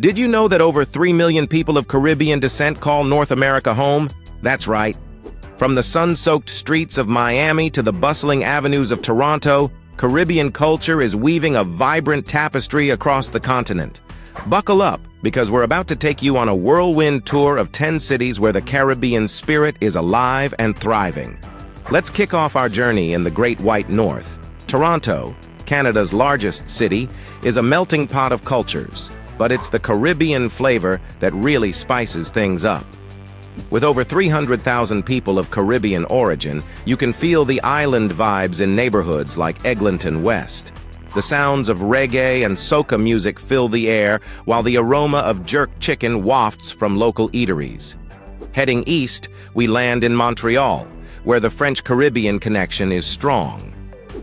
Did you know that over 3 million people of Caribbean descent call North America home? That's right. From the sun-soaked streets of Miami to the bustling avenues of Toronto, Caribbean culture is weaving a vibrant tapestry across the continent. Buckle up, because we're about to take you on a whirlwind tour of 10 cities where the Caribbean spirit is alive and thriving. Let's kick off our journey in the Great White North. Toronto, Canada's largest city, is a melting pot of cultures, but it's the Caribbean flavor that really spices things up. With over 300,000 people of Caribbean origin, you can feel the island vibes in neighborhoods like Eglinton West. The sounds of reggae and soca music fill the air, while the aroma of jerk chicken wafts from local eateries. Heading east, we land in Montreal, where the French-Caribbean connection is strong.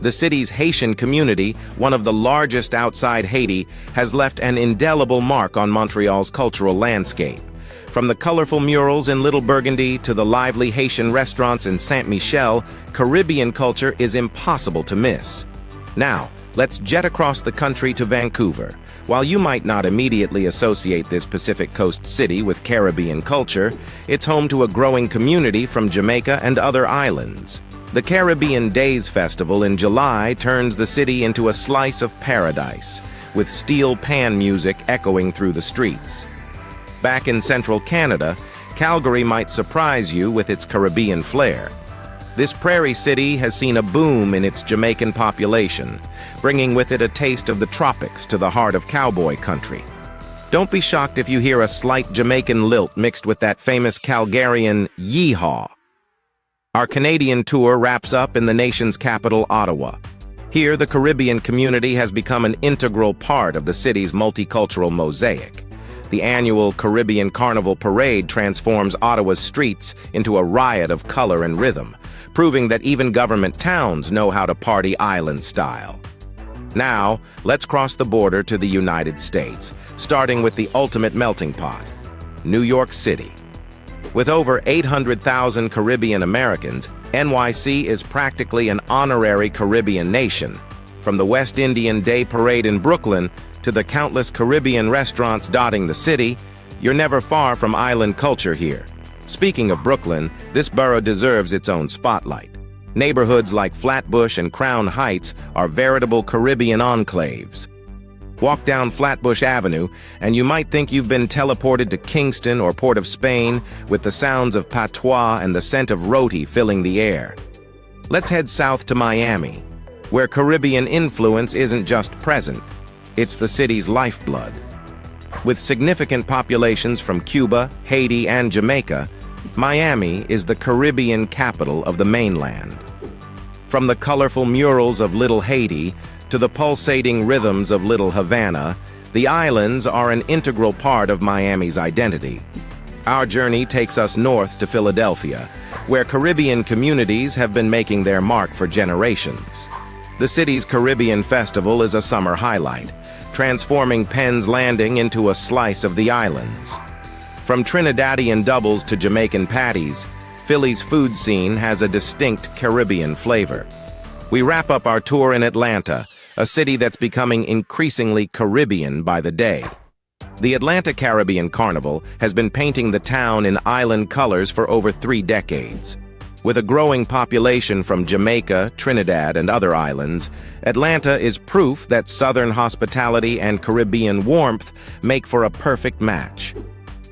The city's Haitian community, one of the largest outside Haiti, has left an indelible mark on Montreal's cultural landscape. From the colorful murals in Little Burgundy to the lively Haitian restaurants in Saint-Michel, Caribbean culture is impossible to miss. Now, let's jet across the country to Vancouver. While you might not immediately associate this Pacific Coast city with Caribbean culture, it's home to a growing community from Jamaica and other islands. The Caribbean Days Festival in July turns the city into a slice of paradise, with steel pan music echoing through the streets. Back in central Canada, Calgary might surprise you with its Caribbean flair. This prairie city has seen a boom in its Jamaican population, bringing with it a taste of the tropics to the heart of cowboy country. Don't be shocked if you hear a slight Jamaican lilt mixed with that famous Calgarian yeehaw. Our Canadian tour wraps up in the nation's capital, Ottawa. Here, the Caribbean community has become an integral part of the city's multicultural mosaic. The annual Caribbean Carnival Parade transforms Ottawa's streets into a riot of color and rhythm, proving that even government towns know how to party island style. Now, let's cross the border to the United States, starting with the ultimate melting pot, New York City. With over 800,000 Caribbean Americans, NYC is practically an honorary Caribbean nation. From the West Indian Day Parade in Brooklyn to the countless Caribbean restaurants dotting the city, you're never far from island culture here. Speaking of Brooklyn, this borough deserves its own spotlight. Neighborhoods like Flatbush and Crown Heights are veritable Caribbean enclaves. Walk down Flatbush Avenue, and you might think you've been teleported to Kingston or Port of Spain, with the sounds of patois and the scent of roti filling the air. Let's head south to Miami, where Caribbean influence isn't just present, it's the city's lifeblood. With significant populations from Cuba, Haiti, and Jamaica, Miami is the Caribbean capital of the mainland. From the colorful murals of Little Haiti to the pulsating rhythms of Little Havana, the islands are an integral part of Miami's identity. Our journey takes us north to Philadelphia, where Caribbean communities have been making their mark for generations. The city's Caribbean Festival is a summer highlight, transforming Penn's Landing into a slice of the islands. From Trinidadian doubles to Jamaican patties, Philly's food scene has a distinct Caribbean flavor. We wrap up our tour in Atlanta, a city that's becoming increasingly Caribbean by the day. The Atlanta Caribbean Carnival has been painting the town in island colors for over 3 decades. With a growing population from Jamaica, Trinidad, and other islands, Atlanta is proof that Southern hospitality and Caribbean warmth make for a perfect match.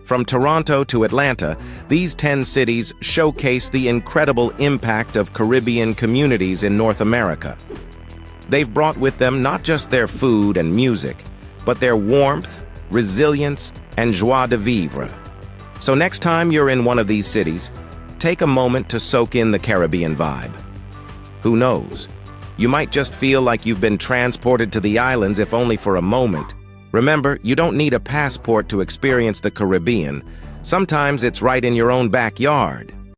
From Toronto to Atlanta, these 10 cities showcase the incredible impact of Caribbean communities in North America. They've brought with them not just their food and music, but their warmth, resilience, and joie de vivre. So next time you're in one of these cities, take a moment to soak in the Caribbean vibe. Who knows? You might just feel like you've been transported to the islands, if only for a moment. Remember, you don't need a passport to experience the Caribbean. Sometimes it's right in your own backyard.